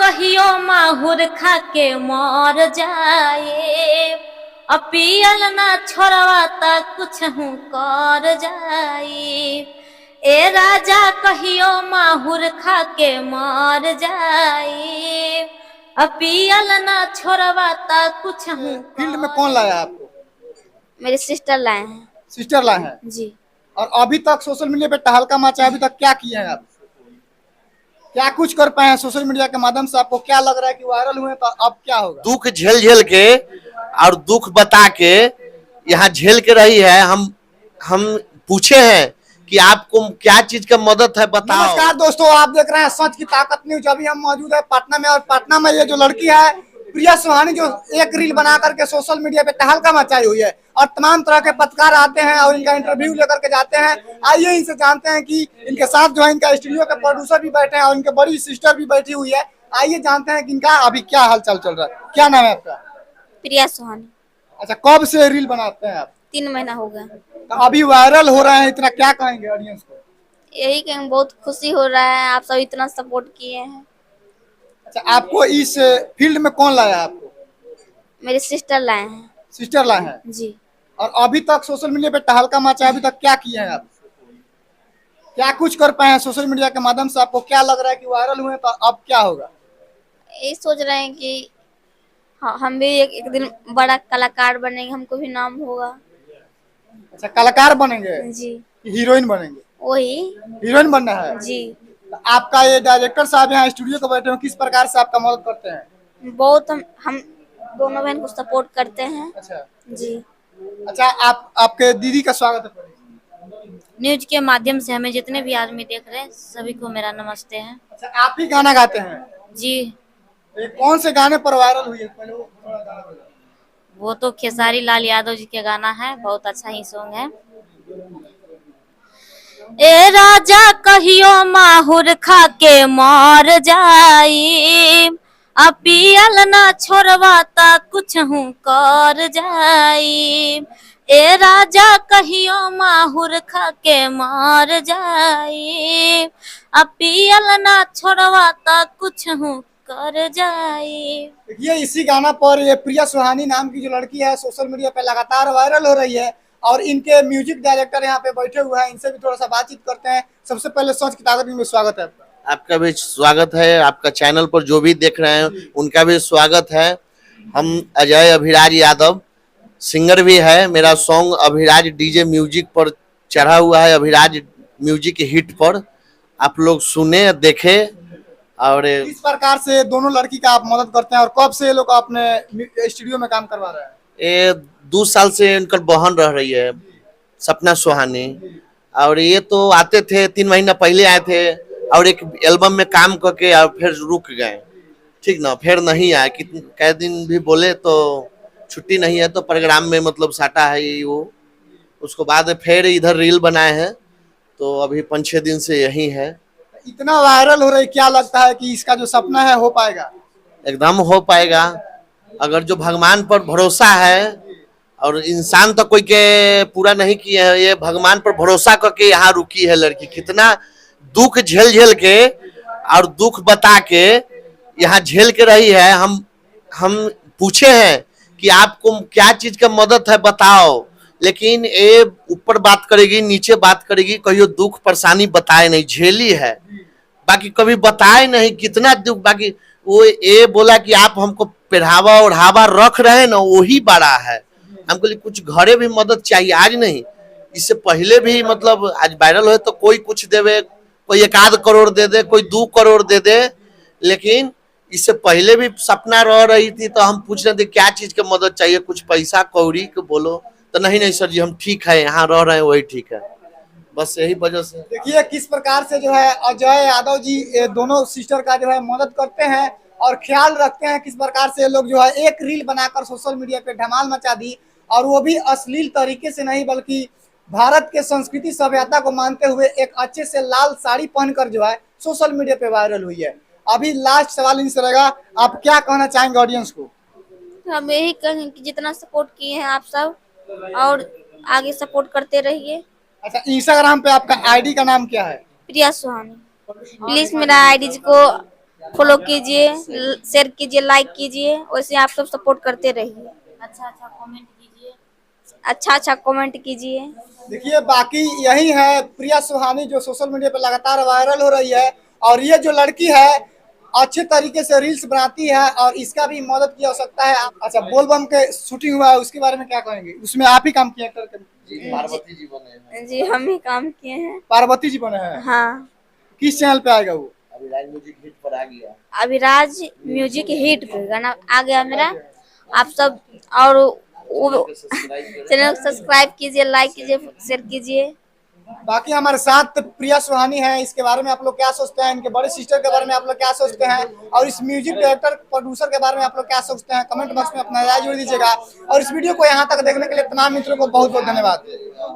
कहियो माहुर खा के मर जाए, अपियल ना छोड़वा ता कुछ हूँ कर जाए। ए राजा कहियो माहुर खा के मर जाए, अपियल ना छोड़वा ता कुछ हूँ। फील्ड में कौन लाया आपको? मेरे सिस्टर लाए हैं सिस्टर लाए हैं। जी। और अभी तक सोशल मीडिया पे टहलका मचा है, अभी तक क्या किए हैं आप? क्या कुछ कर पाए हैं सोशल मीडिया के माध्यम से? आपको क्या लग रहा है कि वायरल हुए तो अब क्या होगा? दुख झेल झेल के और दुख बता के यहाँ झेल के रही है। हम पूछे हैं कि आपको क्या चीज का मदद है बताओ। नमस्कार दोस्तों, आप देख रहे हैं सच की ताकत न्यूज। अभी हम मौजूद है पटना में, और पटना में ये जो लड़की है प्रिया सुहानी, जो एक रील बना करके सोशल मीडिया पे तहलका मचाई हुई है, और तमाम तरह के पत्रकार आते हैं और इनका इंटरव्यू लेकर के जाते हैं। आइए इनसे जानते हैं कि इनके साथ जो है इनका स्टूडियो के प्रोड्यूसर भी बैठे हैं और इनके बड़ी सिस्टर भी बैठी हुई है। आइए जानते हैं कि इनका अभी क्या हालचाल चल रहा है। क्या नाम है आपका? प्रिया सुहानी। अच्छा, कब से रील बनाते हैं आप? 3 महीना हो गया। तो अभी वायरल हो रहे हैं इतना, क्या कहेंगे ऑडियंस को? यही कि बहुत खुशी हो रहा है, आप सब इतना सपोर्ट किए हैं। अच्छा, आपको इस फील्ड में कौन लाया आपको? मेरे सिस्टर लाए हैं सिस्टर लाए हैं। जी। और अभी तक सोशल मीडिया पे टहलका मचा है, अभी तक क्या किए हैं आप? क्या कुछ कर पाए हैं सोशल मीडिया के माध्यम से? आपको क्या लग रहा है कि वायरल हुए तो अब क्या होगा? यही सोच रहे हैं कि हाँ, हम भी एक दिन बड़ा कलाकार बनेंगे, हमको भी नाम होगा। अच्छा, कलाकार बनेंगे जी। कि हीरोइन बनेंगे? वही। हीरोइन बनना है जी। तो आपका ये डायरेक्टर साहब यहाँ स्टूडियो को बैठे हो, किस प्रकार से आपका मदद करते हैं? बहुत हम दोनों बहन को सपोर्ट करते हैं। अच्छा जी। अच्छा, आपके दीदी का स्वागत है। न्यूज के माध्यम से हमें जितने भी आदमी देख रहे हैं सभी को मेरा नमस्ते है। अच्छा, आप ही गाना गाते हैं? जी। ये कौन से गाने पर वायरल हुई है? पहले वो थोड़ा गाना बजाओ। वो तो खेसारी लाल यादव जी के गाना है, बहुत अच्छा ही सॉन्ग है। ए राजा कहियो माहुर खा के मर जाई, अपियल ना छोड़वा ता कुछ हूँ कर जाई। ए राजा कहियो माहुर खा के मर जाई, अपियल ना छोड़वा ता कुछ हूँ कर जाई। देखिए, इसी गाना पर ये प्रिया सुहानी नाम की जो लड़की है सोशल मीडिया पे लगातार वायरल हो रही है, और इनके म्यूजिक डायरेक्टर यहाँ पे बैठे हुए हैं। इनसे भी थोड़ा सा बातचीत करते हैं। सबसे पहले सच की ताकत में स्वागत है आपका। आपका भी स्वागत है, आपका चैनल पर जो भी देख रहे हैं उनका भी स्वागत है। हम अजय अभिराज यादव, सिंगर भी है। मेरा सॉन्ग अभिराज डीजे म्यूजिक पर चढ़ा हुआ है, अभिराज म्यूजिक हिट पर। आप लोग सुने देखे। और इस प्रकार से दोनों लड़की का आप मदद करते हैं, और कब से ये लोग अपने स्टूडियो में काम करवा रहे हैं? ये 2 साल से इनकर बहन रह रही है, सपना सुहानी। और ये तो आते थे, 3 महीना पहले आए थे और एक एल्बम में काम करके और फिर रुक गए। ठीक ना, फिर नहीं आए। कई दिन भी बोले तो छुट्टी नहीं है, तो प्रोग्राम में मतलब साटा है ये वो। उसको बाद फिर इधर रील बनाए हैं, तो अभी 5-6 दिन से यही है। इतना वायरल हो रही, क्या लगता है कि इसका जो सपना है हो पाएगा? एकदम हो पाएगा, अगर जो भगवान पर भरोसा है। और इंसान तो कोई के पूरा नहीं किए है, ये भगवान पर भरोसा करके यहाँ रुकी है लड़की। कितना दुख झेल झेल के और दुख बता के यहाँ झेल के रही है। हम पूछे हैं कि आपको क्या चीज का मदद है बताओ, लेकिन ये ऊपर बात करेगी, नीचे बात करेगी, कहियो दुख परेशानी बताए नहीं, झेली है, बाकी कभी बताए नहीं कितना दुख। बाकी वो ये बोला कि आप हमको पहनावा ओढ़ावा रख रहे हैं ना, वही बड़ा है। हमको कुछ घरे भी मदद चाहिए, आज नहीं, इससे पहले भी मतलब आज वायरल हो तो कोई कुछ देवे, कोई 1 करोड़ दे दे, कोई 2 करोड़ दे दे। लेकिन इससे पहले भी सपना रह रही थी, तो हम पूछ रहे थे क्या चीज की मदद चाहिए, कुछ पैसा कौड़ी को बोलो। तो नहीं सर जी, हम ठीक है, यहाँ रह रहे हैं वही ठीक है। बस यही वजह से। देखिए किस प्रकार से जो है अजय यादव जी ये दोनों सिस्टर का जो है मदद करते हैं और ख्याल रखते हैं। किस प्रकार से लोग जो है एक रील बनाकर सोशल मीडिया पे धमाल मचा दी, और वो भी अश्लील तरीके से नहीं, बल्कि भारत के संस्कृति सभ्यता को मानते हुए एक अच्छे से लाल साड़ी पहनकर जो है सोशल मीडिया पे वायरल हुई है। अभी लास्ट सवाल इनसे रहेगा, आप क्या कहना चाहेंगे ऑडियंस को? हम यही कहेंगे कि जितना सपोर्ट किए हैं आप सब, और आगे सपोर्ट करते रहिए। अच्छा, इंस्टाग्राम पे आपका आईडी का नाम क्या है? प्रिया सुहानी। प्लीज मेरा आईडी को फॉलो कीजिए, शेयर कीजिए, लाइक कीजिए, वैसे आप सब सपोर्ट करते रहिए। अच्छा अच्छा कमेंट कीजिए। अच्छा कमेंट कीजिए। देखिए बाकी यही है प्रिया सुहानी जो सोशल मीडिया पे लगातार वायरल हो रही है, और ये जो लड़की है अच्छे तरीके से रील्स बनाती है और इसका भी मदद की आवश्यकता है। अच्छा बोलबम के शूटिंग हुआ है उसके बारे में क्या कहेंगे? उसमें आप ही काम किए एक्टर के? जी पार्वती जी बने हैं। जी हम ही काम किए हैं। पार्वती जी बने हैं? हाँ। किस चैनल पे आएगा वो? अभी लाइव म्यूजिक हिट पर आ गया। अभिराज म्यूजिक हिट पे गाना आ गया मेरा। आप सब और वो चैनल सब्सक्राइब कीजिए, लाइक कीजिए, शेयर कीजिए। बाकी हमारे साथ प्रिया सुहानी है, इसके बारे में आप लोग क्या सोचते हैं? इनके बड़े सिस्टर के बारे में आप लोग क्या सोचते हैं? और इस म्यूजिक डायरेक्टर प्रोड्यूसर के बारे में आप लोग क्या सोचते हैं? कमेंट बॉक्स में अपना राय जोड़ दीजिएगा। और इस वीडियो को यहाँ तक देखने के लिए तमाम मित्रों को बहुत बहुत धन्यवाद।